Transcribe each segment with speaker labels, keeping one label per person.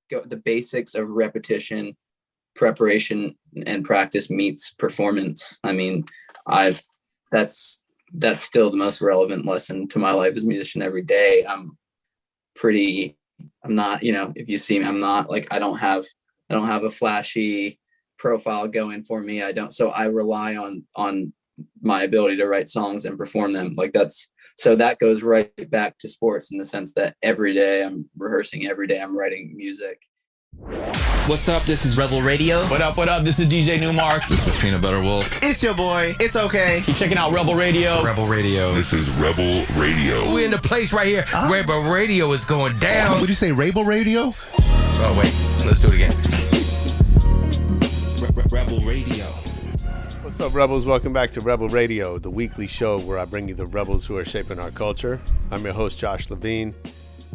Speaker 1: the basics of repetition, preparation, and practice meets performance. I mean, that's still the most relevant lesson to my life as a musician every day. I'm not, if you see me, I'm not like, I don't have a flashy profile going for me. So I rely on my ability to write songs and perform them. So that goes right back to sports in the sense that every day I'm rehearsing, every day I'm writing music.
Speaker 2: What's up? This is Rebel Radio.
Speaker 3: What up? This is DJ Newmark.
Speaker 4: This is Peanut Butter Wolf.
Speaker 5: It's your boy. It's okay.
Speaker 3: Keep checking out Rebel Radio.
Speaker 4: Rebel Radio.
Speaker 6: This is Rebel Radio.
Speaker 7: We're in the place right here. Rebel Radio is going down.
Speaker 8: Would you say Rebel Radio?
Speaker 7: Oh, wait. Let's do it again.
Speaker 2: Rebel Radio.
Speaker 9: What's up, Rebels? Welcome back to Rebel Radio, the weekly show where I bring you the rebels who are shaping our culture. I'm your host, Josh Levine.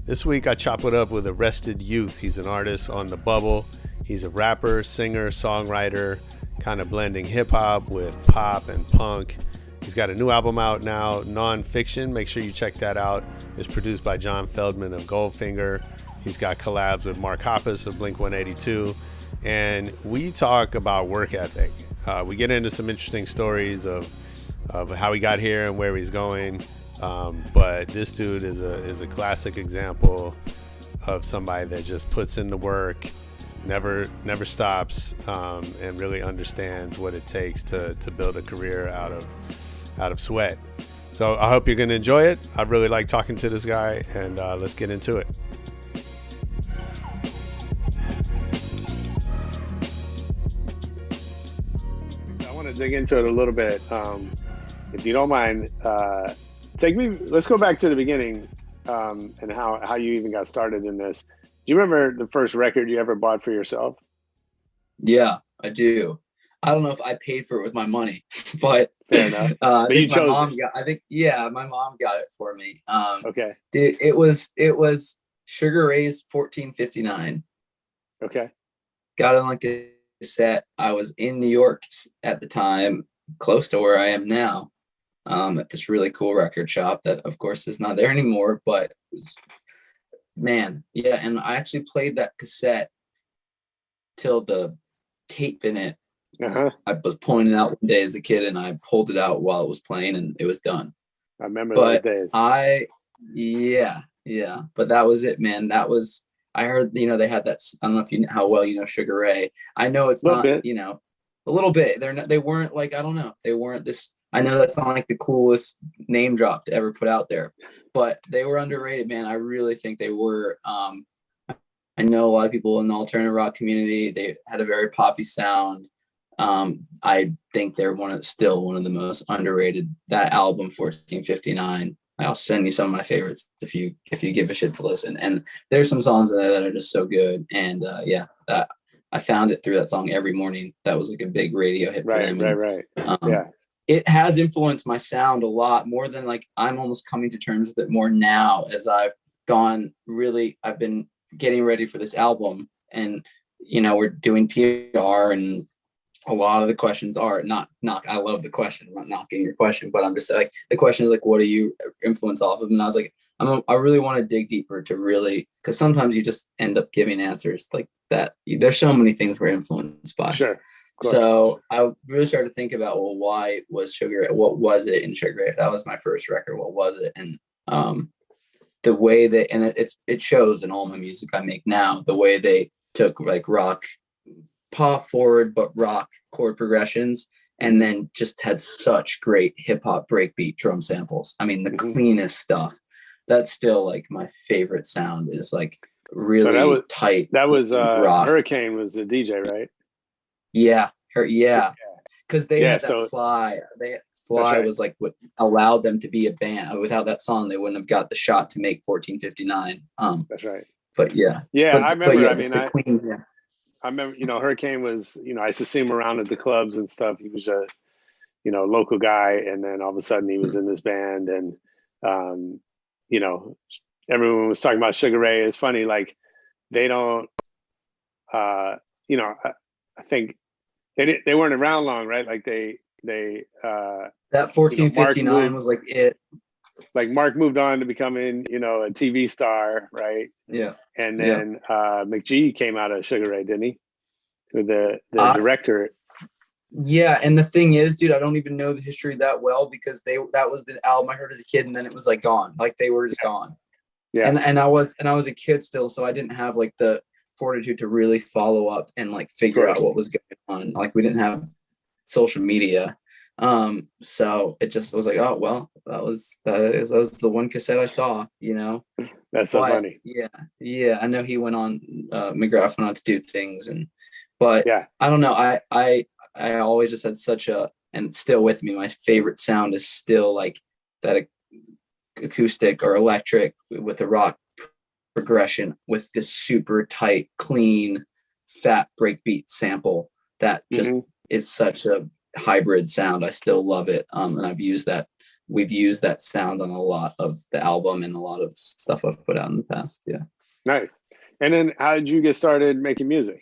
Speaker 9: This week, I chop it up with Arrested Youth. He's an artist on the bubble. He's a rapper, singer, songwriter, kind of blending hip-hop with pop and punk. He's got a new album out now, Nonfiction. Make sure you check that out. It's produced by Feldmann of Goldfinger. He's got collabs with Hoppus of Blink-182. And we talk about work ethic. We get into some interesting stories of how he got here and where he's going. But this dude is a classic example of somebody that just puts in the work, never stops, and really understands what it takes to build a career out of sweat. So I hope you're going to enjoy it. I really like talking to this guy, and let's get into it. I want to dig into it a little bit. If you don't mind, let's go back to the beginning, and how you even got started in this. Do you remember the first record you ever bought for yourself?
Speaker 1: Yeah, I do. I don't know if I paid for it with my money, but
Speaker 9: fair enough. But you chose
Speaker 1: my mom got it for me.
Speaker 9: Okay.
Speaker 1: Dude, it was Sugar Ray's 1459.
Speaker 9: Okay.
Speaker 1: Got on like a cassette. I was in New York at the time, close to where I am now, at this really cool record shop that, of course, is not there anymore, but it was, man, yeah. And I actually played that cassette till the tape in it.
Speaker 9: Uh-huh.
Speaker 1: I was pulling it out one day as a kid, and I pulled it out while it was playing, and it was done.
Speaker 9: I remember those days.
Speaker 1: Yeah. But that was it, man. I heard, they had that. I don't know if you know how well you know Sugar Ray. I know it's not, a little bit. They weren't like, I don't know. They weren't this. I know that's not like the coolest name drop to ever put out there, but they were underrated, man. I really think they were. I know a lot of people in the alternative rock community, they had a very poppy sound. I think they're still one of the most underrated. That album 1459. I'll send you some of my favorites if you give a shit to listen. And there's some songs in there that are just so good. And that I found it through that song Every Morning. That was like a big radio hit for them.
Speaker 9: Right. Yeah.
Speaker 1: It has influenced my sound a lot more than like I'm almost coming to terms with it more now as I've been getting ready for this album, and we're doing PR, and a lot of the questions are not I love the question, I'm not knocking your question, but I'm just like, the question is like, what do you influence off of? And I was like, I really want to dig deeper to really, because sometimes you just end up giving answers like that. There's so many things we're influenced by.
Speaker 9: Sure.
Speaker 1: So I really started to think about, well, why was Sugar Ray? What was it in Sugar Ray? If that was my first record, what was it? And the way that, and it shows in all my music I make now, the way they took like rock, pop forward, but rock chord progressions, and then just had such great hip hop breakbeat drum samples. I mean, the cleanest stuff. That's still like my favorite sound, is like really tight.
Speaker 9: That was
Speaker 1: rock.
Speaker 9: Hurricane was the DJ, right?
Speaker 1: Yeah. Because they had that
Speaker 9: so
Speaker 1: Fly. Fly was like what allowed them to be a band. Without that song, they wouldn't have got the shot to make 1459.
Speaker 9: That's right.
Speaker 1: But yeah.
Speaker 9: I remember.
Speaker 1: I
Speaker 9: I remember, Hurricane was, I used to see him around at the clubs and stuff. He was a, local guy, and then all of a sudden he was in this band, and everyone was talking about Sugar Ray. It's funny, like they don't, I think they weren't around long, right? Like they
Speaker 1: that 1459 was like it.
Speaker 9: Like Mark moved on to becoming, a TV star, right?
Speaker 1: Yeah.
Speaker 9: And then McGee came out of Sugar Ray, didn't he? The director.
Speaker 1: Yeah, and the thing is, dude, I don't even know the history that well because that was the album I heard as a kid, and then it was like gone. Like they were just gone. Yeah. And I was a kid still, so I didn't have like the fortitude to really follow up and like figure out what was going on. Like we didn't have social media. So it just was like, oh well, that was the one cassette I saw, you know.
Speaker 9: That's so funny.
Speaker 1: Yeah. I know he went on McGrath went on to do things, but I don't know. I always just had such and still with me, my favorite sound is still like that acoustic or electric with a rock progression with this super tight, clean, fat breakbeat sample that just is such a hybrid sound. I still love it. And we've used that sound on a lot of the album and a lot of stuff I've put out in the past. Yeah.
Speaker 9: Nice. And then how did you get started making music?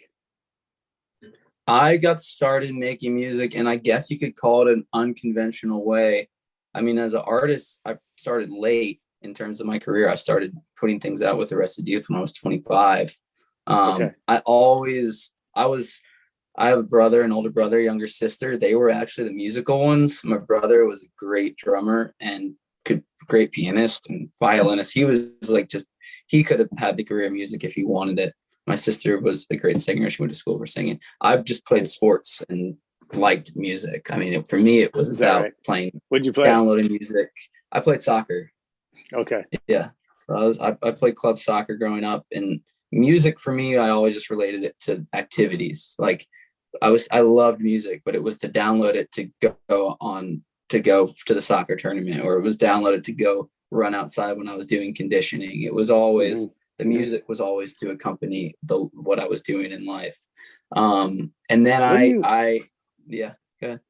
Speaker 1: I got started making music, and I guess you could call it an unconventional way. I mean, as an artist, I started late in terms of my career. I started putting things out with Arrested Youth when I was 25. I have a brother, an older brother, younger sister. They were actually the musical ones. My brother was a great drummer and great pianist and violinist. He was like he could have had the career of music if he wanted it. My sister was a great singer. She went to school for singing. I've just played sports and liked music. I mean, for me, it was about playing.
Speaker 9: What'd you play?
Speaker 1: Downloading music. I played soccer.
Speaker 9: Okay.
Speaker 1: Yeah. So I played club soccer growing up, and music for me, I always just related it to activities. Like I loved music, but it was to download it to go to the soccer tournament, or it was downloaded to go run outside when I was doing conditioning. It was always the music was always to accompany what I was doing in life. And then go ahead.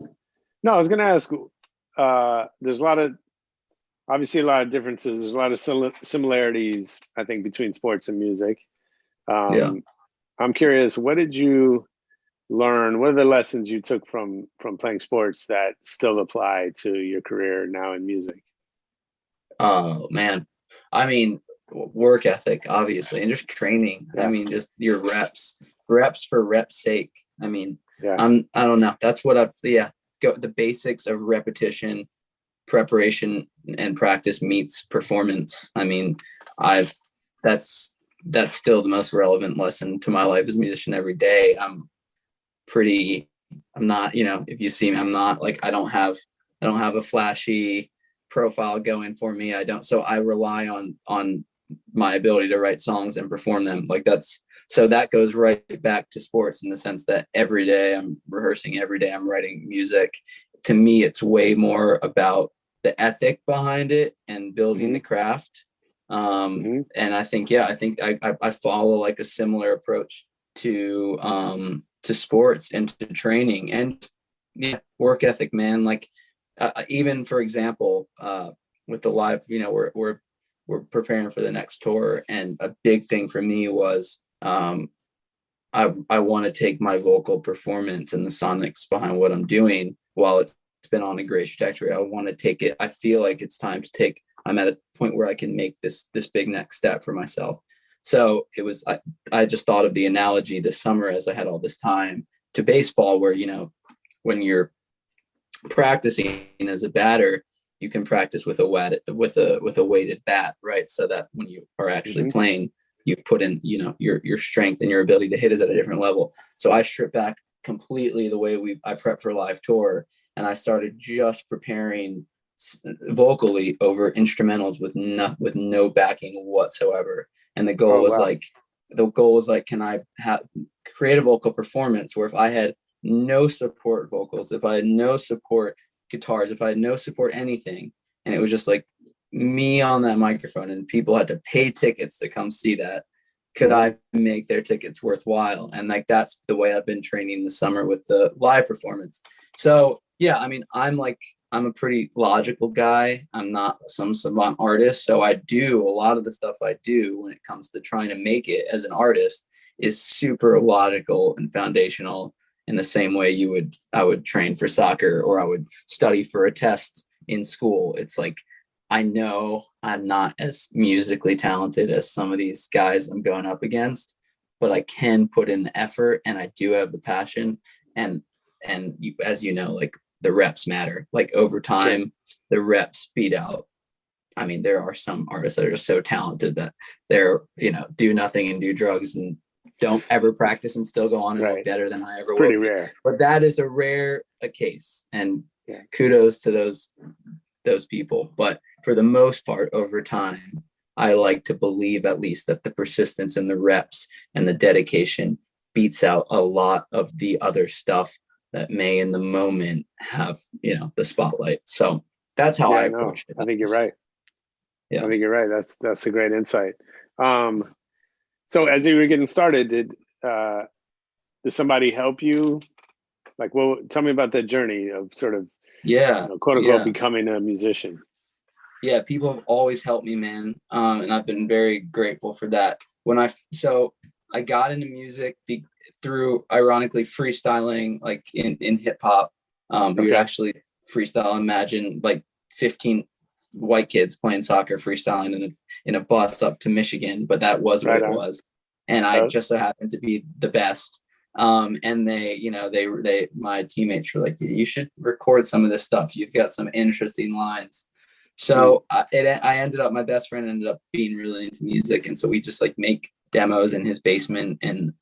Speaker 9: No, I was gonna ask, there's obviously a lot of differences. There's a lot of similarities, I think, between sports and music. I'm curious, what did you learn? What are the lessons you took from playing sports that still apply to your career now in music?
Speaker 1: Oh man, I mean, work ethic, obviously, and just training. I mean, just your reps for reps' sake. I mean, I don't know. That's what the basics of repetition, preparation, and practice meets performance. I mean, that's still the most relevant lesson to my life as a musician every day. I'm not, if you see me, I'm not like, I don't have a flashy profile going for me. So I rely on my ability to write songs and perform them. So that goes right back to sports in the sense that every day I'm rehearsing, every day I'm writing music. To me, it's way more about the ethic behind it and building the craft. And I think I follow like a similar approach to sports and to training and work ethic, man. Like even for example, with the live, we're preparing for the next tour, and a big thing for me was I want to take my vocal performance and the sonics behind what I'm doing. While it's been on a great trajectory, I want to take it. I feel like it's time to I'm at a point where I can make this big next step for myself. So it was, I just thought of the analogy this summer as I had all this time to baseball, where, when you're practicing as a batter, you can practice with a weighted bat, right? So that when you are actually playing, you put in, your strength and your ability to hit is at a different level. So I stripped back completely the way I prep for a live tour, and I started just preparing vocally over instrumentals with no backing whatsoever. And the goal was like, can I create a vocal performance where if I had no support vocals, if I had no support guitars, if I had no support anything, and it was just like me on that microphone and people had to pay tickets to come see that, could I make their tickets worthwhile? And like, that's the way I've been training this summer with the live performance. So yeah, I mean, I'm a pretty logical guy. I'm not some savant artist. So I do a lot of the stuff I do when it comes to trying to make it as an artist is super logical and foundational, in the same way I would train for soccer, or I would study for a test in school. It's like, I know I'm not as musically talented as some of these guys I'm going up against, but I can put in the effort, and I do have the passion. And you, as you know, like the reps matter. Like over time, the reps beat out. I mean, there are some artists that are so talented that they're, do nothing and do drugs and don't ever practice and still go on and look better than I ever will.
Speaker 4: Pretty rare.
Speaker 1: But that is a case. And kudos to those people. But for the most part, over time, I like to believe at least that the persistence and the reps and the dedication beats out a lot of the other stuff that may in the moment have, the spotlight. So that's how I approach it.
Speaker 4: I think you're right.
Speaker 1: Yeah.
Speaker 4: I think you're right. That's a great insight. So as you were getting started, did somebody help you? Like, well, tell me about that journey of sort of, quote unquote, becoming a musician.
Speaker 1: Yeah, people have always helped me, man. And I've been very grateful for that. So I got into music through, ironically, freestyling, like in hip hop. We would actually freestyle. Imagine like 15 white kids playing soccer, freestyling in a bus up to Michigan, but that was what it was. And I just so happened to be the best. And they my teammates were like, you should record some of this stuff. You've got some interesting lines. So my best friend ended up being really into music. And so we just like make demos in his basement. And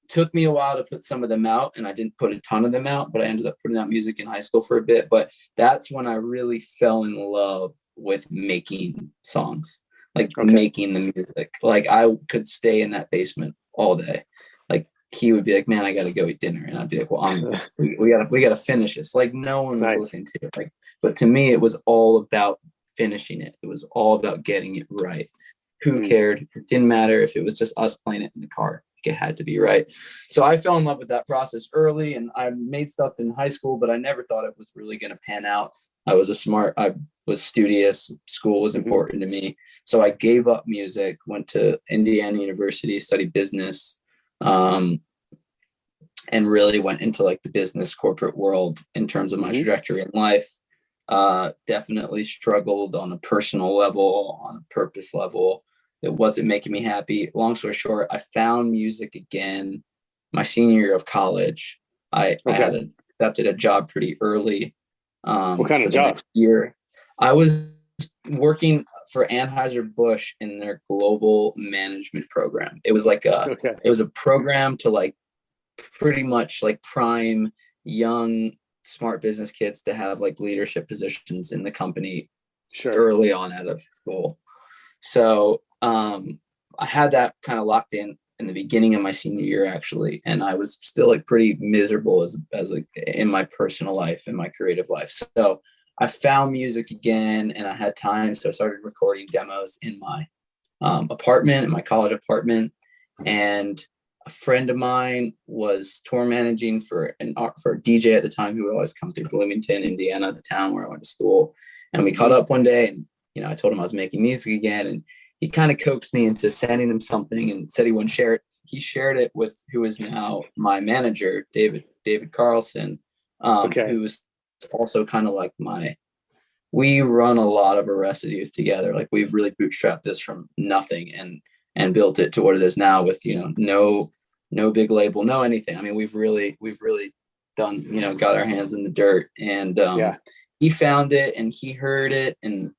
Speaker 1: took me a while to put some of them out, and I didn't put a ton of them out, but I ended up putting out music in high school for a bit. But that's when I really fell in love with making songs, like making the music. Like I could stay in that basement all day. Like he would be like, man, I got to go eat dinner. And I'd be like, well, we gotta finish this. Like no one was listening to it. Like, but to me, it was all about finishing it. It was all about getting it right. Who cared? It didn't matter if it was just us playing it in the car. It had to be right. So I fell in love with that process early, and I made stuff in high school, but I never thought it was really going to pan out. I was studious. School was important to me. So I gave up music, went to Indiana University, studied business, and really went into like the business corporate world in terms of my trajectory in life. Definitely struggled on a personal level, on a purpose level. It wasn't making me happy. Long story short, I found music again my senior year of college. I had accepted a job pretty early.
Speaker 4: What kind of job?
Speaker 1: Next year, I was working for Anheuser-Busch in their global management program. It was like it was a program to like pretty much like prime young smart business kids to have like leadership positions in the company early on out of school. So I had that kind of locked in the beginning of my senior year, actually. And I was still like pretty miserable as like in my personal life, in my creative life. So I found music again, and I had time. So I started recording demos in my apartment, in my college apartment. And a friend of mine was tour managing for a DJ at the time who would always come through Bloomington, Indiana, the town where I went to school. And we caught up one day, and, I told him I was making music again, and he kind of coaxed me into sending him something and said he wouldn't share it. He shared it with who is now my manager, David Carlson, who's also kind of like we run a lot of Arrested Youth together. Like we've really bootstrapped this from nothing and built it to what it is now with, no big label, no anything. I mean, we've really done, got our hands in the dirt, and he found it and he heard it, and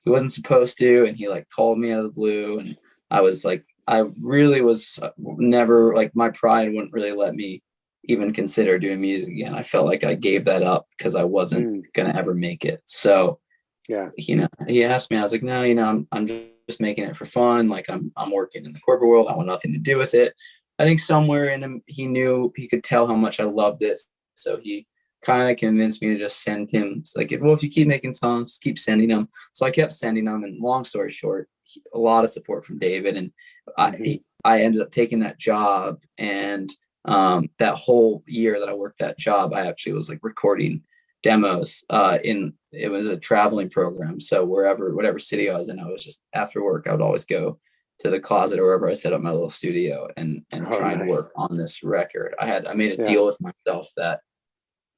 Speaker 1: he wasn't supposed to, and he like called me out of the blue, and I was like, I really was never, like my pride wouldn't really let me even consider doing music again. I felt like I gave that up because I wasn't gonna ever make it. So he asked me, I was like, no, I'm just making it for fun. Like I'm working in the corporate world. I want nothing to do with it. I think somewhere in him, he could tell how much I loved it. So he kind of convinced me to just send him. It's like, if you keep making songs, just keep sending them. So I kept sending them, and long story short, a lot of support from David, and I ended up taking that job. And that whole year that I worked that job, I actually was like recording demos it was a traveling program. So whatever city I was in, I was just after work, I would always go to the closet or wherever I set up my little studio and try and work on this record. I made a deal with myself that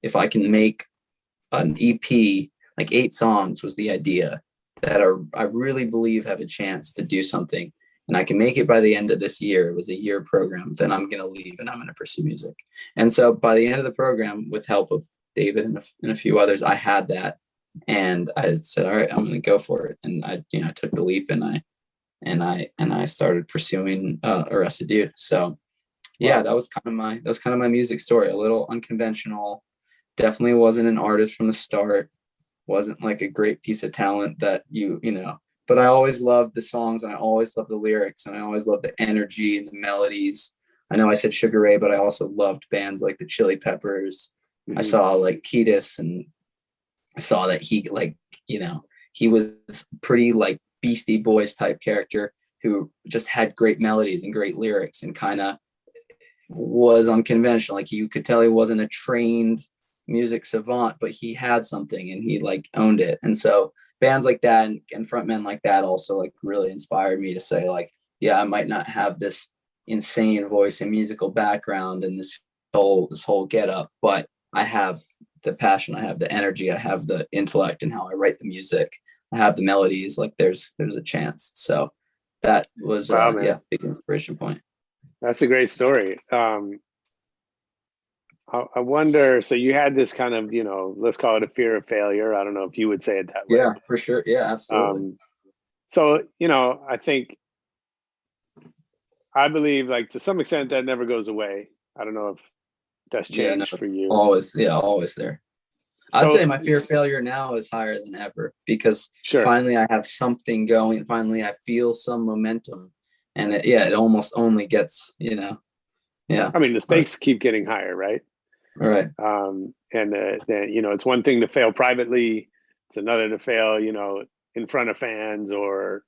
Speaker 1: if I can make an EP like 8 songs was the idea that I really believe have a chance to do something, and I can make it by the end of this year. It was a year program. Then I'm going to leave and I'm going to pursue music. And so by the end of the program, with help of David and a few others, I had that, and I said, all right, I'm going to go for it. And I took the leap, and I started pursuing Arrested Youth. So yeah, that was kind of my music story. A little unconventional. Definitely wasn't an artist from the start. Wasn't like a great piece of talent that but I always loved the songs, and I always loved the lyrics, and I always loved the energy and the melodies. I know I said Sugar Ray, but I also loved bands like the Chili Peppers. I saw like Kiedis, and I saw that he was pretty like Beastie Boys type character who just had great melodies and great lyrics, and kind of was unconventional. Like, you could tell he wasn't a trained music savant, but he had something, and he like owned it. And so bands like that and frontmen like that also like really inspired me to say, like, yeah, I might not have this insane voice and musical background and this whole get up, but I have the passion, I have the energy, I have the intellect in how I write the music, I have the melodies. Like, there's a chance. So that was big inspiration point.
Speaker 4: That's a great story. I wonder, so you had this kind of, let's call it a fear of failure. I don't know if you would say it that way.
Speaker 1: Yeah, for sure. Yeah, absolutely.
Speaker 4: So, I believe, like, to some extent that never goes away. I don't know if that's changed for you.
Speaker 1: Always there. I'd say my fear of failure now is higher than ever, because finally I have something going. Finally, I feel some momentum, and it almost only gets, I
Speaker 4: mean, the stakes keep getting higher, right?
Speaker 1: Right.
Speaker 4: And it's one thing to fail privately. It's another to fail, in front of fans or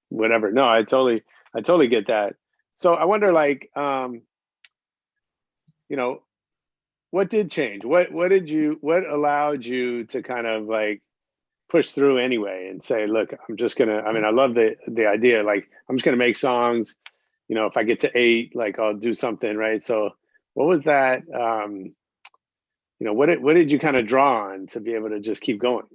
Speaker 4: whatever. No, I totally get that. So I wonder, like, what did change? What allowed you to kind of like push through anyway and say, look, I'm just gonna, I love the idea, like, I'm just gonna make songs, if I get to 8, like, I'll do something, right? So what was that, what did you kind of draw on to be able to just keep going?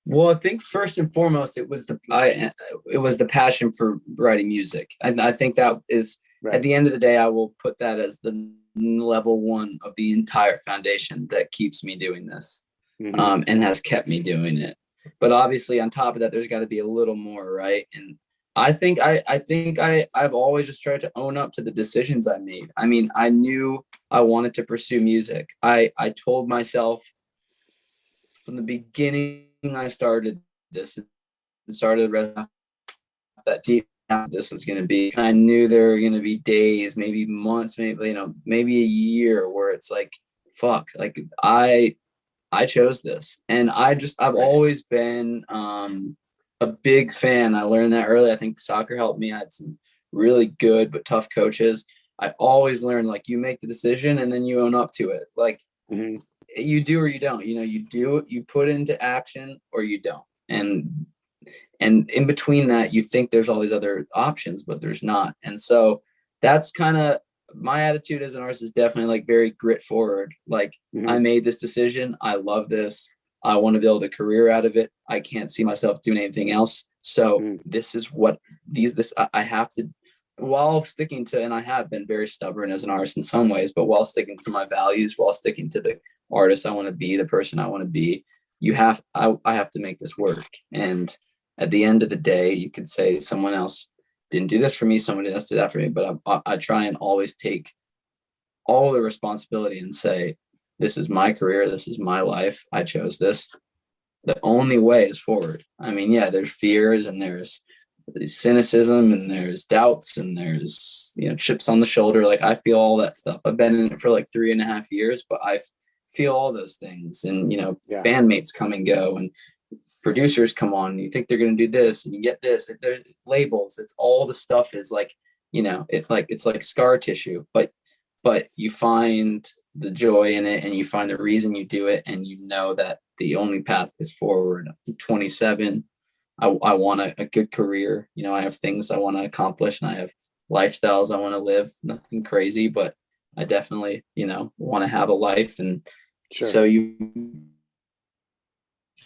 Speaker 1: Well, I think first and foremost, it was the passion for writing music. I think that is, right, at the end of the day, I will put that as the level 1 of the entire foundation that keeps me doing this, and has kept me doing it. But obviously, on top of that, there's got to be a little more, right? And I think I've always just tried to own up to the decisions I made. I mean, I knew I wanted to pursue music. I told myself from the beginning I started this, that deep, this was going to be. I knew there were going to be days, maybe months, maybe a year where it's like, fuck, like I chose this, and I've always been a big fan. I learned that early. I think soccer helped me. I had some really good but tough coaches. I always learned, like, you make the decision and then you own up to it. Like, you do or you don't. You do it, you put it into action, or you don't. And in between that, you think there's all these other options, but there's not. And so that's kind of my attitude as an artist, is definitely like very grit forward. Like, I made this decision. I love this. I want to build a career out of it. I can't see myself doing anything else. So this is what I have to, while sticking to, and I have been very stubborn as an artist in some ways, but while sticking to my values, while sticking to the artist I want to be, the person I want to be, I have to make this work. And at the end of the day, you could say someone else didn't do this for me, somebody else did that for me, but I try and always take all the responsibility and say, this is my career, this is my life, I chose this. The only way is forward. I mean, yeah, there's fears, and there's cynicism, and there's doubts, and there's, chips on the shoulder. Like, I feel all that stuff. I've been in it for like 3.5 years, but I feel all those things. And, bandmates come and go, and producers come on, and you think they're going to do this, and you get this, and there's labels. It's all the stuff is like, it's like scar tissue, but you find the joy in it, and you find the reason you do it, and you know that the only path is forward. I'm 27. I want a good career. I have things I want to accomplish, and I have lifestyles I want to live. Nothing crazy, but I definitely, want to have a life. And so you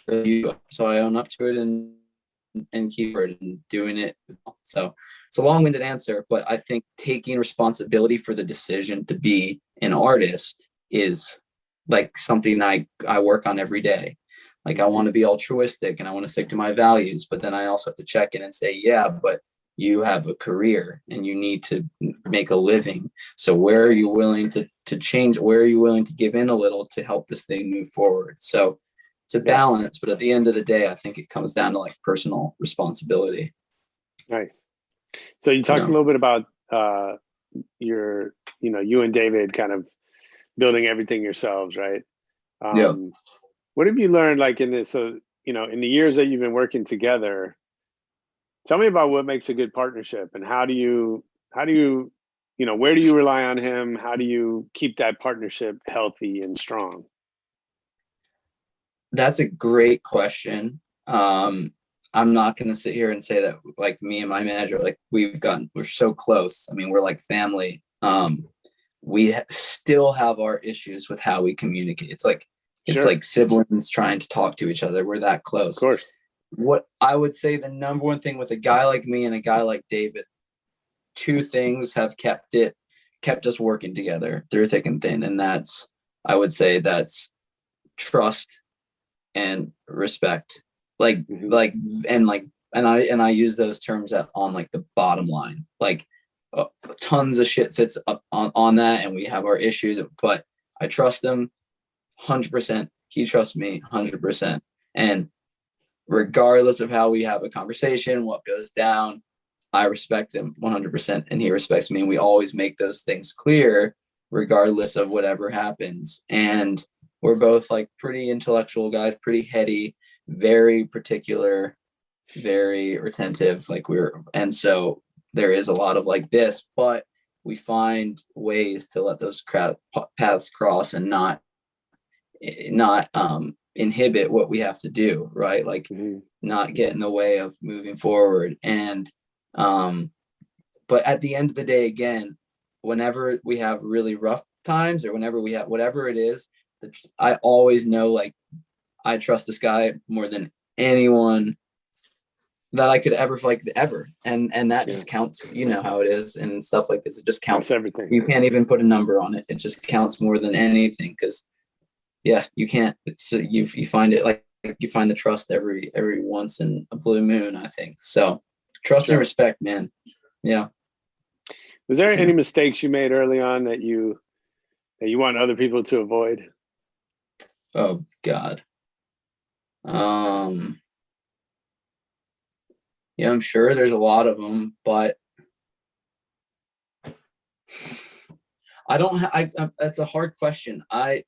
Speaker 1: for you. So I own up to it and keep it and doing it. So it's a long-winded answer, but I think taking responsibility for the decision to be an artist is like something I work on every day. Like, I want to be altruistic and I want to stick to my values, but then I also have to check in and say, yeah, but you have a career and you need to make a living. So where are you willing to change? Where are you willing to give in a little to help this thing move forward? So it's a balance, but at the end of the day, I think it comes down to like personal responsibility.
Speaker 4: Nice. So you talked a little bit about you and David kind of building everything yourselves, right? What have you learned like in this? So, in the years that you've been working together, tell me about what makes a good partnership and how do you, where do you rely on him? How do you keep that partnership healthy and strong?
Speaker 1: That's a great question. I'm not going to sit here and say that like me and my manager, like we're so close. I mean, we're like family. We still have our issues with how we communicate. It's like siblings trying to talk to each other. We're that close.
Speaker 4: Of course.
Speaker 1: What I would say the number one thing with a guy like me and a guy like David, two things have kept us working together through thick and thin. And I would say that's trust and respect. I use those terms on like the bottom line, like tons of shit sits up on that. And we have our issues, but I trust him 100%. He trusts me 100%. And regardless of how we have a conversation, what goes down, I respect him 100% and he respects me. And we always make those things clear regardless of whatever happens. And we're both like pretty intellectual guys, pretty heady, very particular, very retentive. And so there is a lot of like this, but we find ways to let those paths cross and not inhibit what we have to do, right? Like not get in the way of moving forward. And but at the end of the day, again, whenever we have really rough times or whenever we have whatever it is, I always know like I trust this guy more than anyone that I could ever and that just counts. You know how it is and stuff like this. It just counts.
Speaker 4: That's everything.
Speaker 1: You can't even put a number on it. It just counts more than anything because you can't. It's you find it like you find the trust every once in a blue moon, I think. So trust and respect, man. Yeah.
Speaker 4: Was there any mistakes you made early on that you want other people to avoid?
Speaker 1: Oh God. Yeah, I'm sure there's a lot of them, but I don't that's a hard question. I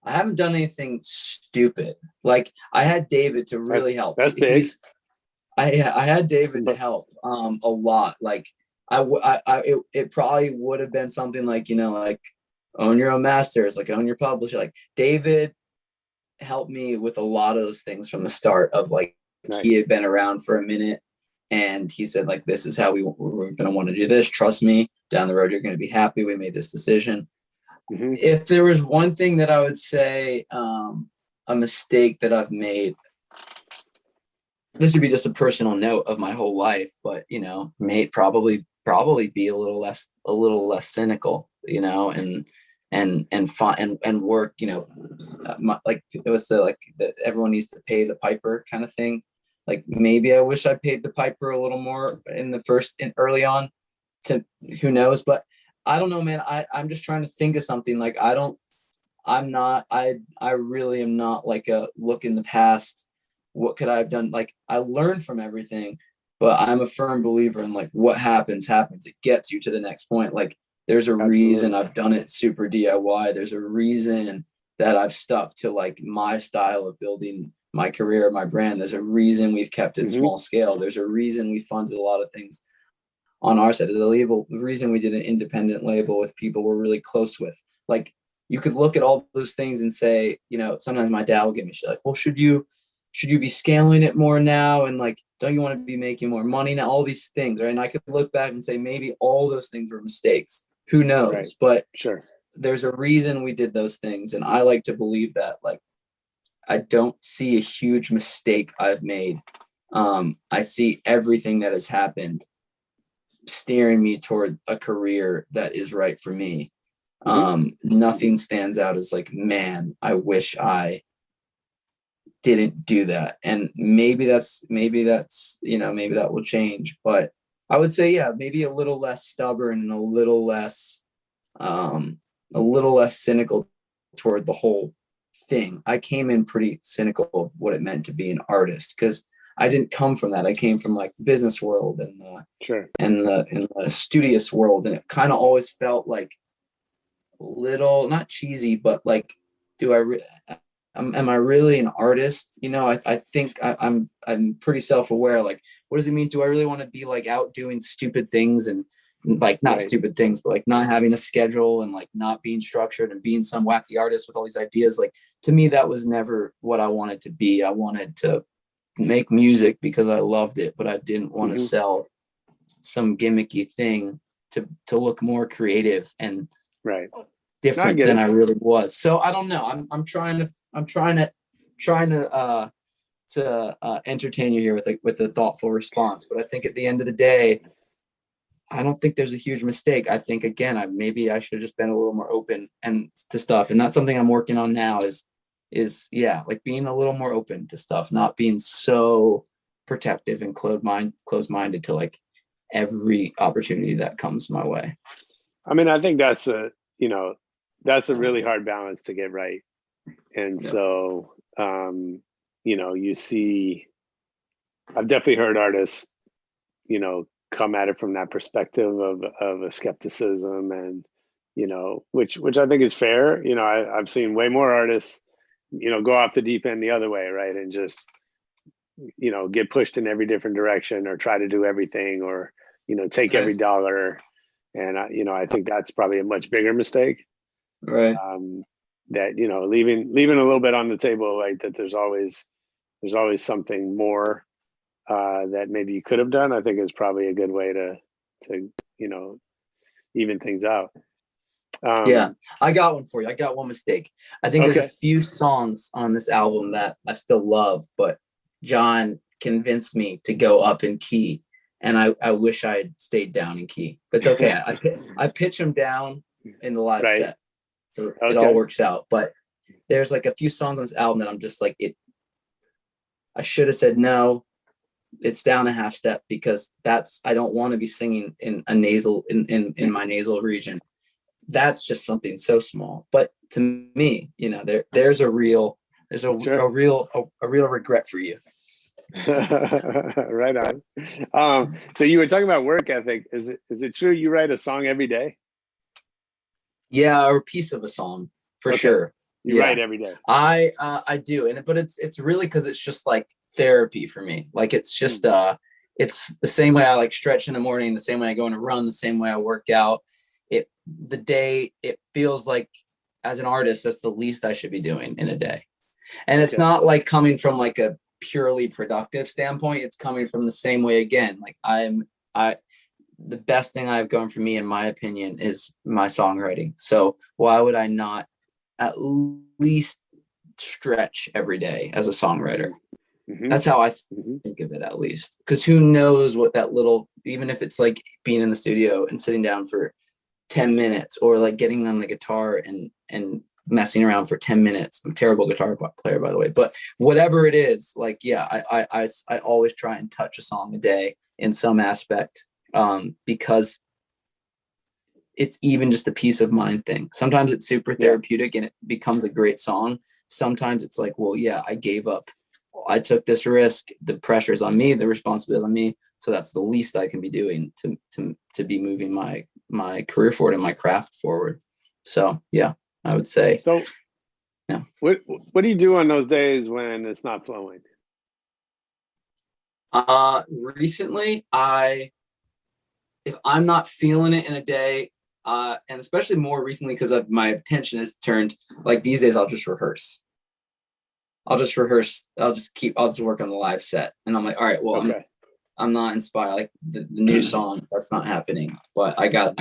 Speaker 1: haven't done anything stupid. Like I had David to really help.
Speaker 4: That's big.
Speaker 1: I had David to help a lot. Like it probably would have been something like, like own your own masters, like own your publisher. Like David helped me with a lot of those things from the start of like, He had been around for a minute and he said like, this is how we're going to want to do this. Trust me, down the road, you're going to be happy we made this decision. Mm-hmm. If there was one thing that I would say, a mistake that I've made, this would be just a personal note of my whole life, but may probably be a little less cynical, and fun and work, like it was the everyone needs to pay the piper kind of thing. Like maybe I wish I paid the piper a little more early on to who knows, but I don't know, man. I'm just trying to think of something. Like I really am not like a look in the past. What could I have done? Like I learned from everything, but I'm a firm believer in like what happens. It gets you to the next point. Like there's a reason I've done it super DIY. There's a reason that I've stuck to like my style of building my career, my brand. There's a reason we've kept it small scale. There's a reason we funded a lot of things on our side of the label. The reason we did an independent label with people we're really close with. Like you could look at all those things and say, sometimes my dad will give me shit like, well, should you be scaling it more now? And like, don't you want to be making more money now? All these things, right? And I could look back and say, maybe all those things were mistakes. Who knows? Right. But
Speaker 4: sure.
Speaker 1: there's a reason we did those things. And I like to believe that, like, I don't see a huge mistake I've made. I see everything that has happened steering me toward a career that is right for me. Nothing stands out as like, man, I wish I didn't do that. And maybe that's, maybe that will change. But I would say, yeah, maybe a little less stubborn and a little less cynical toward the whole thing. I came in pretty cynical of what it meant to be an artist, because I didn't come from that. I came from like the business world and the studious world, and it kind of always felt like a little, not cheesy, but like, am I really an artist? You know, I think I'm pretty self-aware. Like, what does it mean? Do I really want to be like out doing stupid things and like not stupid things, but like not having a schedule and like not being structured and being some wacky artist with all these ideas? Like, to me, that was never what I wanted to be. I wanted to make music because I loved it, but I didn't want to sell some gimmicky thing to look more creative and different than I really was. So I don't know. I'm trying to entertain you here with a thoughtful response. But I think at the end of the day, I don't think there's a huge mistake. I think, again, maybe I should have just been a little more open and to stuff. And that's something I'm working on now is like being a little more open to stuff, not being so protective and closed-minded to like every opportunity that comes my way.
Speaker 4: I mean, I think that's a really hard balance to get right. And so, you see, I've definitely heard artists, come at it from that perspective of a skepticism, and, which I think is fair. I've seen way more artists, go off the deep end the other way, right? And just, get pushed in every different direction, or try to do everything, or, take every dollar. And, I think that's probably a much bigger mistake.
Speaker 1: Right.
Speaker 4: That, leaving a little bit on the table, like that there's always something more that maybe you could have done, I think is probably a good way to even things out.
Speaker 1: Yeah, I got one for you. I got one mistake. I think there's a few songs on this album that I still love, but John convinced me to go up in key, and I wish I had stayed down in key. But it's okay. I pitch them down in the live set, so it all works out. But there's like a few songs on this album that I'm just like, I should have said no. It's down a half step, because I don't want to be singing in a nasal in my nasal region. That's just something so small. But to me, there's a real regret for you.
Speaker 4: Right on. So you were talking about work ethic. Is it true you write a song every day?
Speaker 1: Yeah, or a piece of a song for sure.
Speaker 4: You write every day.
Speaker 1: I do, but it's really because it's just like therapy for me. Like, it's just it's the same way I like stretch in the morning, the same way I go on a run, the same way I work out. It feels like, as an artist, that's the least I should be doing in a day. And it's not like coming from like a purely productive standpoint. It's coming from the same way again. Like the best thing I've gone for me, in my opinion, is my songwriting. So why would I not at least stretch every day as a songwriter? That's how I think of it, at least. Because who knows what that little, even if it's like being in the studio and sitting down for 10 minutes, or like getting on the guitar and messing around for 10 minutes. I'm a terrible guitar player, by the way, but whatever it is, like, yeah, I always try and touch a song a day in some aspect, because it's even just a peace of mind thing. Sometimes it's super therapeutic and it becomes a great song. Sometimes it's like, well, yeah, I gave up. I took this risk. The pressure's on me. The responsibility is on me. So that's the least I can be doing to be moving my career forward and my craft forward. So yeah, I would say.
Speaker 4: So yeah. What do you do on those days when it's not flowing?
Speaker 1: Recently, if I'm not feeling it in a day, and especially more recently because my attention has turned, like these days, I'll just rehearse. I'll just work on the live set, and I'm like, all right, well, I'm not inspired. Like the new song, that's not happening. But I got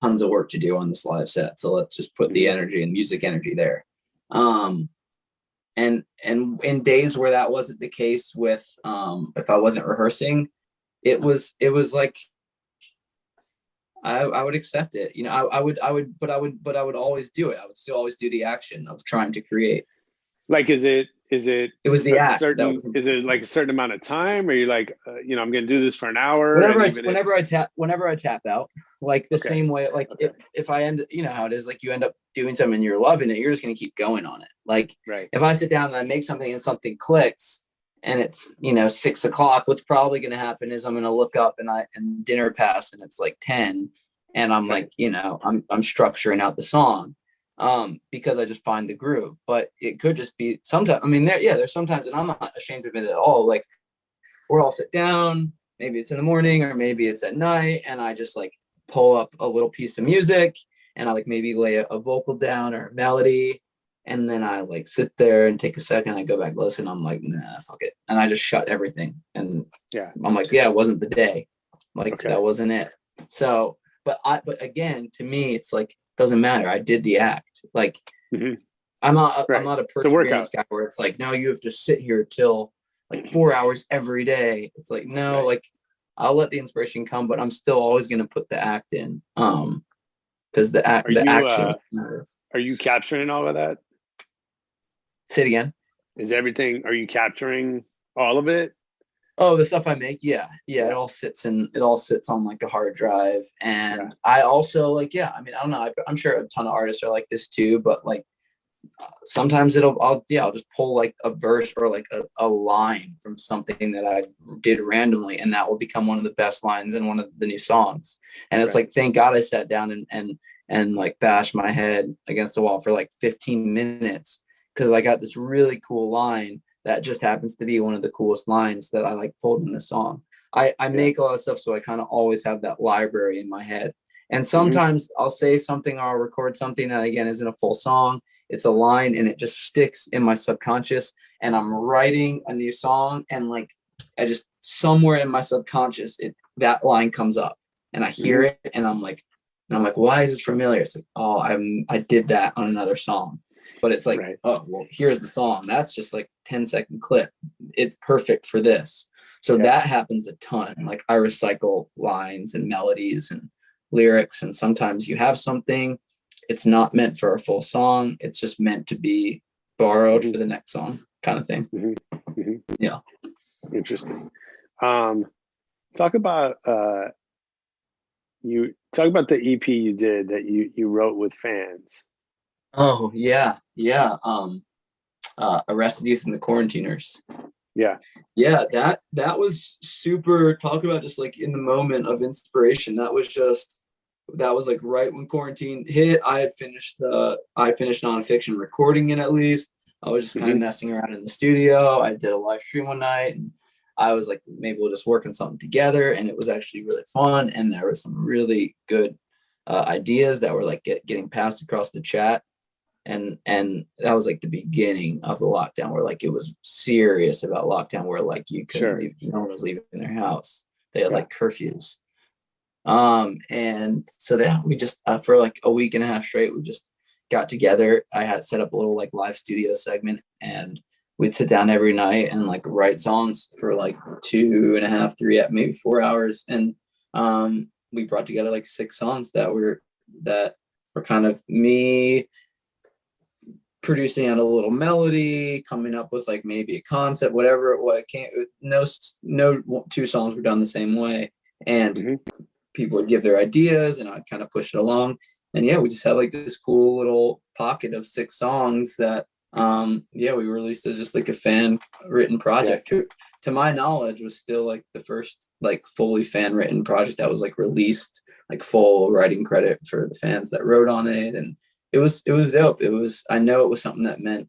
Speaker 1: tons of work to do on this live set. So let's just put the energy and music energy there. And in days where that wasn't the case with, if I wasn't rehearsing, it was like, I would accept it. You know, I would always do it. I would still always do the action of trying to create.
Speaker 4: Like, is it
Speaker 1: was the act
Speaker 4: is it like a certain amount of time, or you like, you know, I'm going to do this for an hour?
Speaker 1: Whenever I tap out, like the same way, like if I end, you know how it is, like you end up doing something and you're loving it, you're just going to keep going on it. Like if I sit down and I make something and something clicks and it's, you know, 6 o'clock, what's probably going to happen is I'm going to look up and dinner pass and it's like 10 and I'm like, you know, I'm structuring out the song. Because I just find the groove, but it could just be sometimes, I mean, there's sometimes, and I'm not ashamed of it at all. Like we'll all sit down, maybe it's in the morning or maybe it's at night. And I just like pull up a little piece of music and I like maybe lay a vocal down or a melody. And then I like sit there and take a second. I go back, listen, I'm like, nah, fuck it. And I just shut everything. And I'm like, it wasn't the day. Like that wasn't it. So, but again, to me, it's like, doesn't matter. I did the act. Like I'm not a perseverance guy where it's like, no, you have to sit here till like 4 hours every day. It's like, no, like I'll let the inspiration come, but I'm still always going to put the act in. Because the action matters. Are
Speaker 4: you capturing all of that?
Speaker 1: Say it again.
Speaker 4: Are you capturing all of it?
Speaker 1: Oh, the stuff I make, it all sits on like a hard drive, and I also like, I mean, I don't know, I'm sure a ton of artists are like this too, but like sometimes I'll just pull like a verse or like a line from something that I did randomly, and that will become one of the best lines in one of the new songs. And it's like, thank God I sat down and like bashed my head against the wall for like 15 minutes because I got this really cool line that just happens to be one of the coolest lines that I like pulled in the song. I make a lot of stuff, so I kind of always have that library in my head. And sometimes I'll say something or I'll record something that again isn't a full song. It's a line and it just sticks in my subconscious, and I'm writing a new song and like I just somewhere in my subconscious that line comes up and I hear it and I'm like, why is it familiar? It's like, oh, I did that on another song. But it's like, oh, well, here's the song. That's just like 10-second clip. It's perfect for this. So that happens a ton. Like I recycle lines and melodies and lyrics. And sometimes you have something, it's not meant for a full song. It's just meant to be borrowed for the next song kind of thing. Yeah.
Speaker 4: Interesting. Talk about the EP you did that you wrote with fans.
Speaker 1: Oh yeah. Arrested Youth and the Quarantiners. That was super. Talk about just like in the moment of inspiration. That was like right when quarantine hit. I finished Nonfiction, recording it at least. I was just kind of messing around in the studio. I did a live stream one night and I was like, maybe we'll just work on something together, and it was actually really fun, and there were some really good ideas that were like getting passed across the chat. And that was like the beginning of the lockdown, where like it was serious about lockdown, where like you couldn't leave, no one was leaving their house. They had like curfews. And so that we just for like a week and a half straight, we just got together. I had set up a little like live studio segment, and we'd sit down every night and like write songs for like 2.5, 3, maybe 4 hours. And we brought together like 6 songs that were kind of me producing out a little melody, coming up with like maybe a concept, whatever it was. No 2 songs were done the same way, and people would give their ideas and I'd kind of push it along. And we just had like this cool little pocket of 6 songs that we released as just like a fan written project. To my knowledge, was still like the first like fully fan written project that was like released, like full writing credit for the fans that wrote on it. And it was dope. I know it was something that meant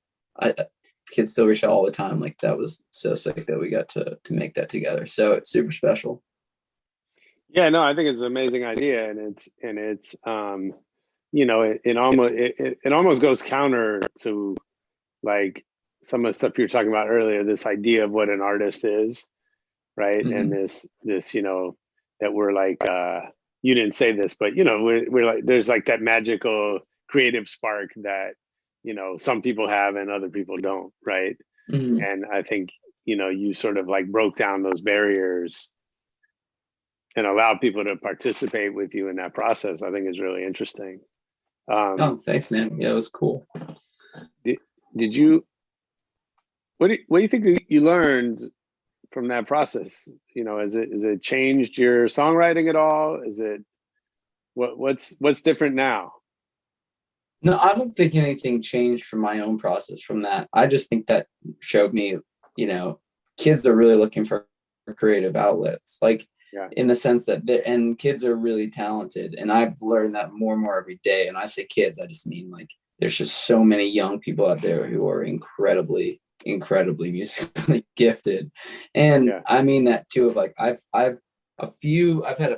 Speaker 1: kids still reach out all the time. Like that was so sick that we got to make that together. So it's super special.
Speaker 4: Yeah, no, I think it's an amazing idea, and it's you know, it almost goes counter to like some of the stuff you were talking about earlier, this idea of what an artist is, right? And this, you know, that we're like you didn't say this, but you know, we're like, there's like that magical creative spark that, you know, some people have and other people don't, right?
Speaker 1: Mhm.
Speaker 4: And I think, you know, you sort of like broke down those barriers and allowed people to participate with you in that process. I think is really interesting.
Speaker 1: Oh, thanks, man. Yeah, it was cool.
Speaker 4: Did you, what do you think you learned from that process? You know, has it changed your songwriting at all? Is it, what's different now?
Speaker 1: No, I don't think anything changed from my own process from that. I just think that showed me, you know, kids are really looking for creative outlets, like in the sense that and kids are really talented. And I've learned that more and more every day. And I say kids, I just mean like there's just so many young people out there who are incredibly musically gifted. And I mean that too, of like I've had a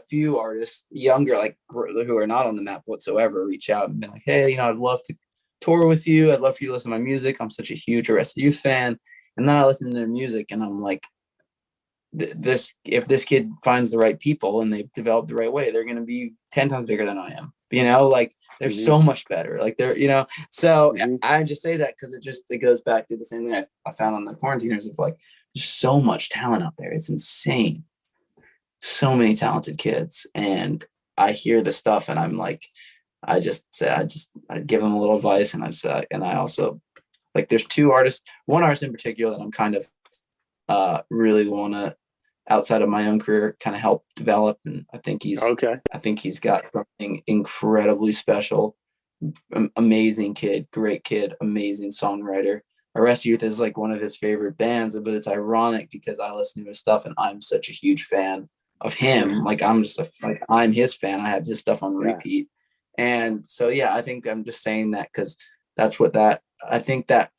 Speaker 1: few artists younger, like who are not on the map whatsoever, reach out and been like, hey, you know, I'd love to tour with you. I'd love for you to listen to my music. I'm such a huge Arrested Youth fan. And then I listen to their music and I'm like, if this kid finds the right people and they've developed the right way, they're going to be 10 times bigger than I am, you know, like they're so much better. Like they're, you know, so I just say that because it goes back to the same thing I found on the Quarantiners of like, there's so much talent out there. It's insane. So many talented kids. And I hear the stuff and I'm like, I give them a little advice. And I also like, there's one artist in particular that I'm kind of really want to, outside of my own career, kind of help develop. And I think he's got something incredibly special. Amazing kid, great kid, amazing songwriter. Arrested Youth is like one of his favorite bands, but it's ironic because I listen to his stuff and I'm such a huge fan of him. Like I'm his fan. I have his stuff on repeat. And so, yeah, I think I'm just saying that because that's what I think that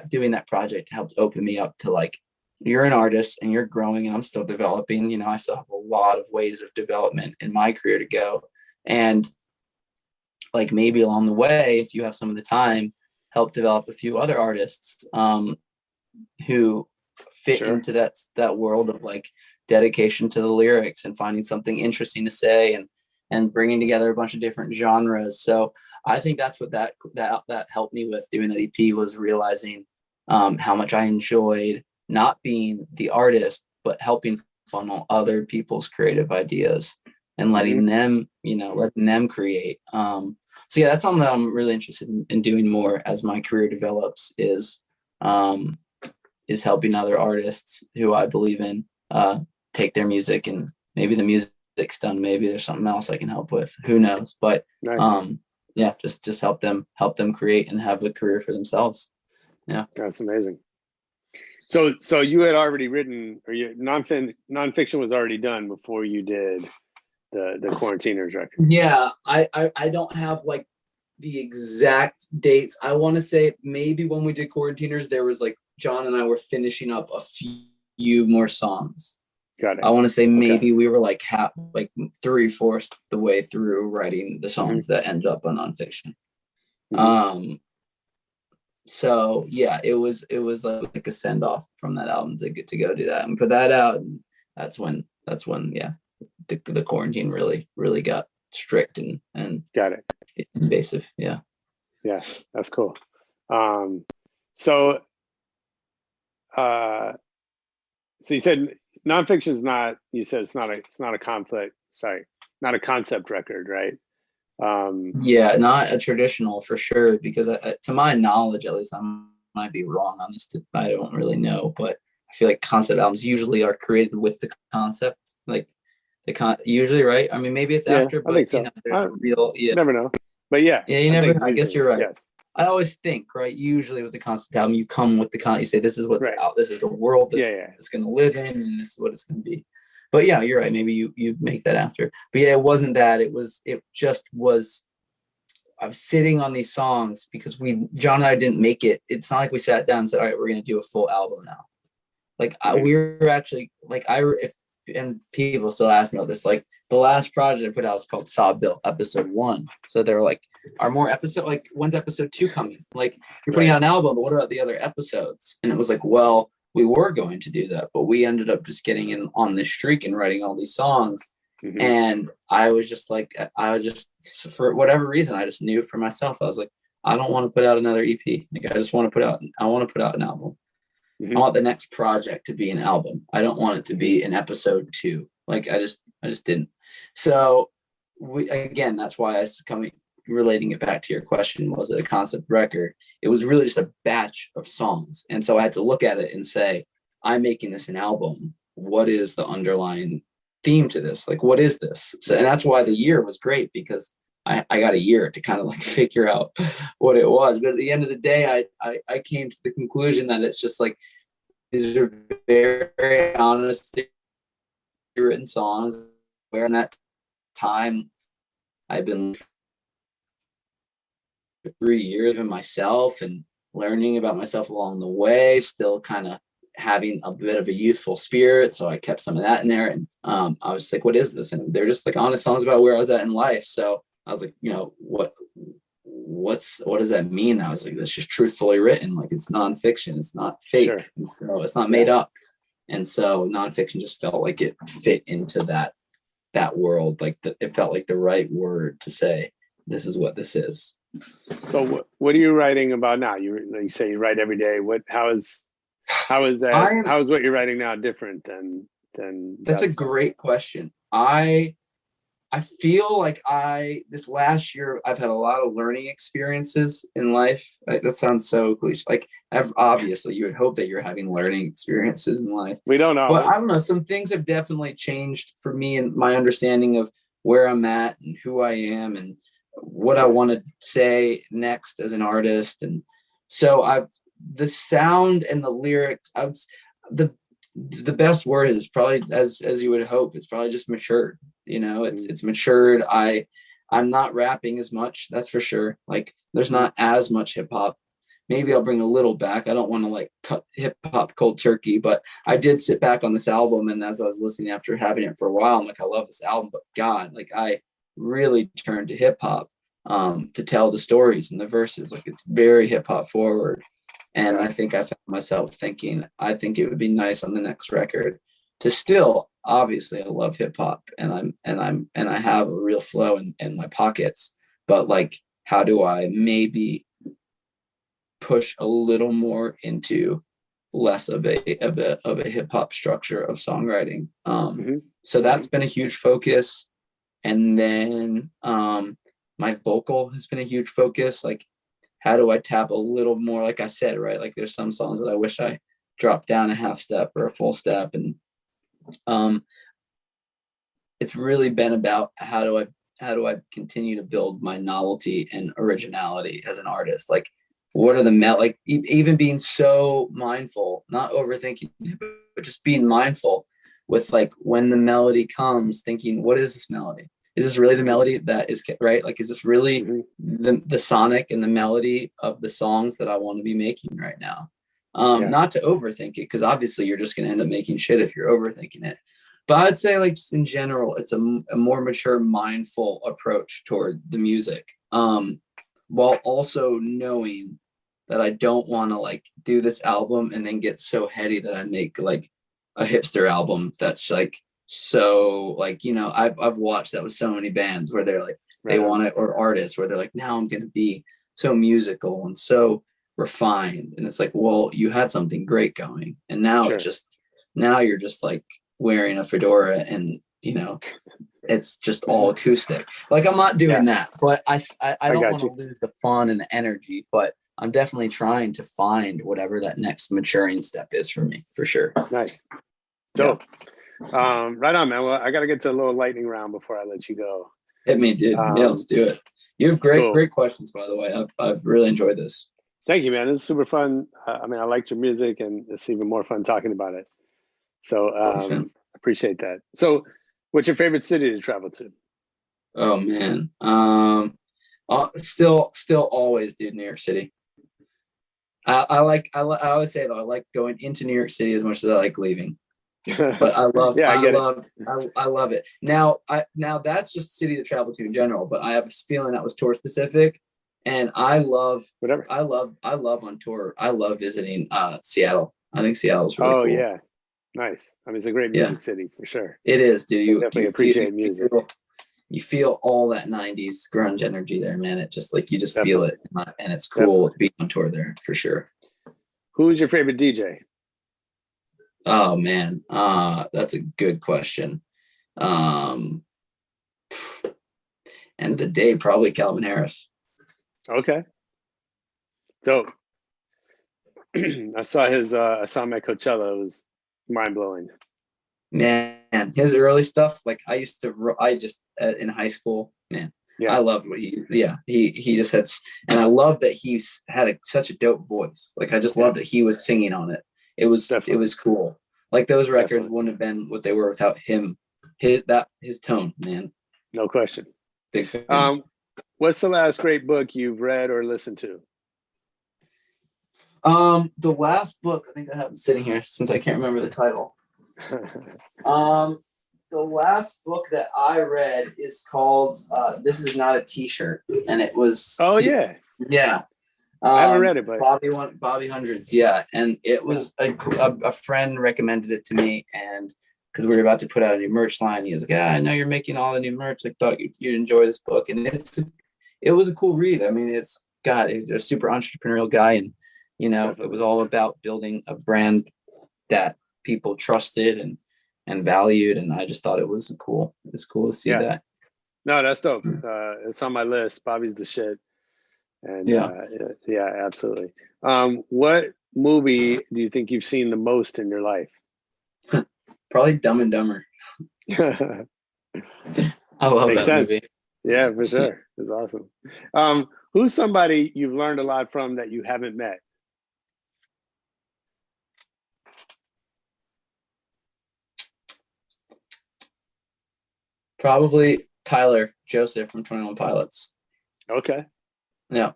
Speaker 1: doing that project helped open me up to like, you're an artist and you're growing and I'm still developing, you know, I still have a lot of ways of development in my career to go. And like maybe along the way, if you have some of the time, help develop a few other artists who fit into that world of like dedication to the lyrics and finding something interesting to say and bringing together a bunch of different genres. So I think that's what that helped me with doing that EP, was realizing how much I enjoyed not being the artist, but helping funnel other people's creative ideas and letting them create. So yeah, that's something that I'm really interested in doing more as my career develops, is helping other artists who I believe in take their music, and maybe the music's done, maybe there's something else I can help with, who knows, but yeah, just help them create and have a career for themselves. Yeah,
Speaker 4: that's amazing. So you had already written, or your nonfiction was already done before you did the Quarantiners record.
Speaker 1: Yeah, I don't have like the exact dates. I want to say maybe when we did Quarantiners, there was like John and I were finishing up a few more songs.
Speaker 4: Got it.
Speaker 1: I want to say maybe we were like 3/4 the way through writing the songs that ended up on Nonfiction. So yeah, it was like a send off from that album to get to go do that and put that out. And that's when the quarantine really got strict and
Speaker 4: got it,
Speaker 1: invasive. Yeah,
Speaker 4: that's cool. So you said Nonfiction is not. You said it's not a conflict. Sorry, not a concept record, right?
Speaker 1: Yeah, not a traditional for sure, because to my knowledge, at least, I might be wrong on this. I don't really know, but I feel like concept albums usually are created with the concept, like usually, right? I mean, maybe it's after, but I think so. There's a real,
Speaker 4: never know, but yeah,
Speaker 1: you never. I guess you're right.
Speaker 4: Yes.
Speaker 1: I always think, right? Usually with the concept album, you come with the you say this is what this is the world that it's going to live in, and this is what it's going to be. But yeah, you're right. Maybe you make that after. But yeah, it wasn't that. It just was. I was sitting on these songs because John and I didn't make it. It's not like we sat down and said, "All right, we're going to do a full album now." Like we were actually and people still ask me about this. Like the last project I put out was called Sawbill Episode 1. So they were like, "Are more episodes? Like when's Episode 2 coming? Like you're putting out an album, but what about the other episodes?" And it was like, well, we were going to do that, but we ended up just getting in on this streak and writing all these songs. And I was just like, for whatever reason, I just knew for myself, I was like, I don't want to put out another EP. Like, I want to put out an album. I want the next project to be an album. I don't want it to be an episode 2. Like, I just didn't. So that's why relating it back to your question, was it a concept record? It was really just a batch of songs. And so I had to look at it and say, I'm making this an album. What is the underlying theme to this? Like, what is this? So, and that's why the year was great, because I got a year to kind of like figure out what it was. But at the end of the day, I came to the conclusion that it's just like, these are very honestly written songs where in that time I've been 3 years of myself and learning about myself along the way, still kind of having a bit of a youthful spirit. So I kept some of that in there. And I was just like, what is this? And they're just like honest songs about where I was at in life. So I was like, what does that mean? I was like, that's just truthfully written. Like, it's nonfiction. It's not fake. Sure. And so it's not made up. And so nonfiction just felt like it fit into that world. Like it felt like the right word to say, this is what this is.
Speaker 4: So what are you writing about now? You say you write every day. How is what you're writing now different than
Speaker 1: that's a great question. I feel like this last year I've had a lot of learning experiences in life. That sounds so cliche. Like, obviously you would hope that you're having learning experiences in life.
Speaker 4: We don't know.
Speaker 1: But I don't know. Some things have definitely changed for me and my understanding of where I'm at and who I am and what I want to say next as an artist. And so the sound and the lyrics, the best word is probably, as you would hope, it's probably just matured. It's matured. I'm not rapping as much, that's for sure. Like, there's not as much hip hop. Maybe I'll bring a little back. I don't want to like cut hip hop cold turkey, but I did sit back on this album, and as I was listening after having it for a while, I'm like, I love this album, but God, like, I really turned to hip hop to tell the stories and the verses. Like, it's very hip hop forward. And I think I found myself thinking, I think it would be nice on the next record to still, obviously I love hip hop and I have a real flow in my pockets, but like, how do I maybe push a little more into less of a hip hop structure of songwriting? So that's been a huge focus. And then my vocal has been a huge focus. Like, how do I tap a little more? Like I said, right? Like, there's some songs that I wish I dropped down a half step or a full step. And it's really been about how do I continue to build my novelty and originality as an artist? Like, what are like even being so mindful, not overthinking, but just being mindful with like when the melody comes, thinking, what is this melody? Is this really the melody that is right? Like, is this really the sonic and the melody of the songs that I want to be making right now? Not to overthink it, because obviously you're just going to end up making shit if you're overthinking it. But I'd say, like, just in general, it's a more mature, mindful approach toward the music, while also knowing that I don't want to like do this album and then get so heady that I make like a hipster album that's like, so like, I've watched that with so many bands where they're like, they want it, or artists where they're like, now I'm going to be so musical and so refined. And it's like, well, you had something great going, and now now you're just like wearing a fedora and, it's just all acoustic. Like, I'm not doing that, but I don't want to lose the fun and the energy, but I'm definitely trying to find whatever that next maturing step is for me, for sure.
Speaker 4: Nice. So, right on, man. Well, I got to get to a little lightning round before I let you go.
Speaker 1: Hit me, dude. Yeah, let's do it. You have great questions, by the way. I've really enjoyed this.
Speaker 4: Thank you, man. This is super fun. I liked your music, and it's even more fun talking about it. So, appreciate that. So, what's your favorite city to travel to?
Speaker 1: Oh man, still always, dude, New York City. I always say though, I like going into New York City as much as I like leaving. But I love I love it. Now that's just a city to travel to in general, but I have a feeling that was tour specific, and I love on tour. I love visiting Seattle. I think Seattle's really cool.
Speaker 4: Nice. I mean, it's a great music city for sure.
Speaker 1: It is, dude. You
Speaker 4: definitely appreciate music.
Speaker 1: You feel all that 90s grunge energy there, man. It just like you just feel it, and it's cool to be on tour there for sure.
Speaker 4: Who's your favorite DJ?
Speaker 1: Oh man, that's a good question. End of the day, probably Calvin Harris.
Speaker 4: Okay. Dope. I saw him at Coachella. It was mind blowing.
Speaker 1: Man, his early stuff, like I just in high school, man, I loved what he just had, and I love that he's had such a dope voice. Like I just loved that he was singing on it. It was cool. Like those records wouldn't have been what they were without him. His tone, man.
Speaker 4: No question.
Speaker 1: Big fan.
Speaker 4: What's the last great book you've read or listened to?
Speaker 1: The last book, I think I have it sitting here since I can't remember the title. The last book that I read is called This Is Not a T-Shirt, and it was
Speaker 4: yeah. I haven't read it, but
Speaker 1: Bobby Hundreds, and it was a friend recommended it to me, and because we were about to put out a new merch line, he was like, I know you're making all the new merch, I thought you'd enjoy this book, and it was a cool read. I mean, it's a super entrepreneurial guy, and it was all about building a brand that people trusted and valued, and I just thought it was cool. It was cool to see that.
Speaker 4: No, that's dope. It's on my list. Bobby's the shit. And absolutely. What movie do you think you've seen the most in your life?
Speaker 1: Probably Dumb and Dumber. I love
Speaker 4: Makes
Speaker 1: that
Speaker 4: sense.
Speaker 1: movie.
Speaker 4: Yeah, for sure. It's awesome. Who's somebody you've learned a lot from that you haven't met?
Speaker 1: Probably Tyler Joseph from 21 Pilots.
Speaker 4: Okay.
Speaker 1: Yeah.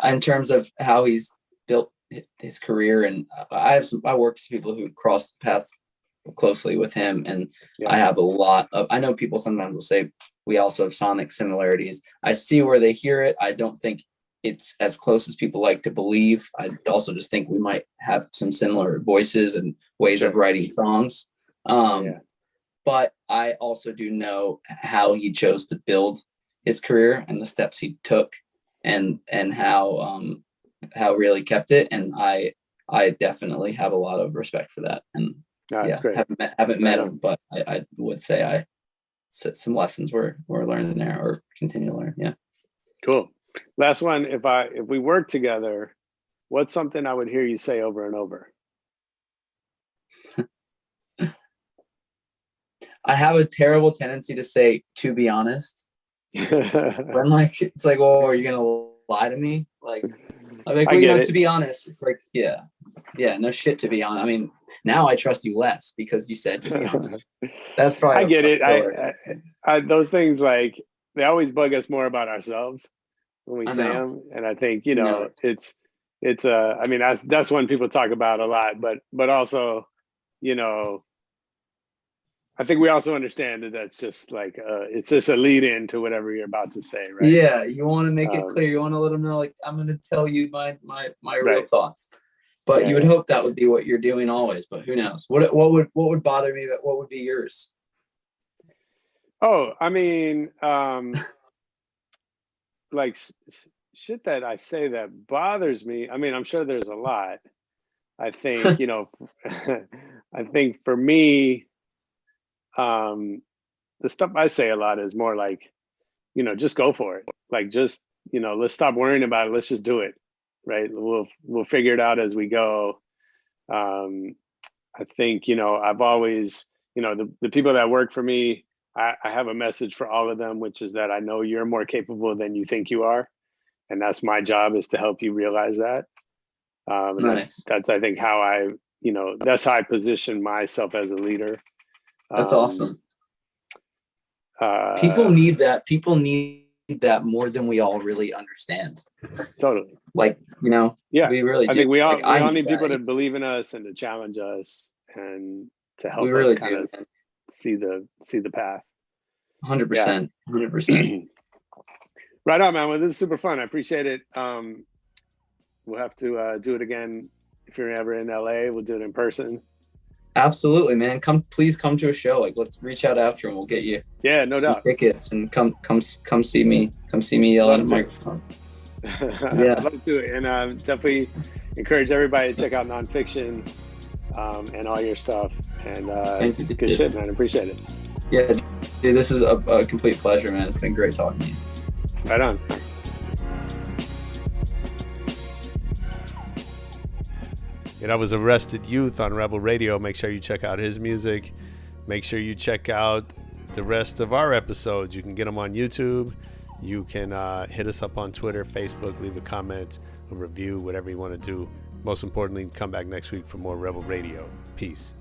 Speaker 1: In terms of how he's built his career, and I work with people who cross paths closely with him, and I have a lot of. I know people sometimes will say we also have sonic similarities. I see where they hear it. I don't think it's as close as people like to believe. I also just think we might have some similar voices and ways of writing songs. But I also do know how he chose to build his career and the steps he took, and how really kept it. And I definitely have a lot of respect for that. And
Speaker 4: that's great.
Speaker 1: Haven't met him, but I would say some lessons we're learning there or continue to learn. Yeah.
Speaker 4: Cool. Last one. If we work together, what's something I would hear you say over and over?
Speaker 1: I have a terrible tendency to say, to be honest. When it's like, oh, are you gonna lie to me? Like, I'm like, well, to be honest, it's like, no shit, to be honest. I mean, now I trust you less because you said to be honest. That's probably.
Speaker 4: I get it. I those things, like, they always bug us more about ourselves when we say them, and I think it's I mean, that's one people talk about a lot, but also, I think we also understand that that's just like it's just a lead in to whatever you're about to say, right?
Speaker 1: Yeah, you want to make it clear. You want to let them know, like, I'm going to tell you my real thoughts. But you would hope that would be what you're doing always. But who knows? What would bother me? But what would be yours?
Speaker 4: Oh, I mean, like shit that I say that bothers me. I mean, I'm sure there's a lot. I think I think for me. The stuff I say a lot is more like, just go for it. Like, just, let's stop worrying about it. Let's just do it. Right. We'll figure it out as we go. I think, I've always, the people that work for me, I have a message for all of them, which is that I know you're more capable than you think you are. And that's my job, is to help you realize that.
Speaker 1: Nice.
Speaker 4: That's, I think, how that's how I position myself as a leader.
Speaker 1: That's awesome. People need that. People need that more than we all really understand.
Speaker 4: Totally.
Speaker 1: Like, we really do.
Speaker 4: I think we all need people to believe in us and to challenge us and to help us kind of see the path.
Speaker 1: 100%. 100%.
Speaker 4: Right on, man. Well, this is super fun. I appreciate it. We'll have to do it again if you're ever in LA, we'll do it in person.
Speaker 1: Absolutely, man. Please come to a show. Like, let's reach out after and we'll get you
Speaker 4: no doubt
Speaker 1: tickets and come see me. Come see me yell at a microphone.
Speaker 4: Yeah, I'd love to, and definitely encourage everybody to check out Nonfiction and all your stuff. And good shit, man. Appreciate it.
Speaker 1: Yeah, dude, this is a complete pleasure, man. It's been great talking to you.
Speaker 4: Right on.
Speaker 9: Yeah, that was Arrested Youth on Rebel Radio. Make sure you check out his music. Make sure you check out the rest of our episodes. You can get them on YouTube. You can hit us up on Twitter, Facebook, leave a comment, a review, whatever you want to do. Most importantly, come back next week for more Rebel Radio. Peace.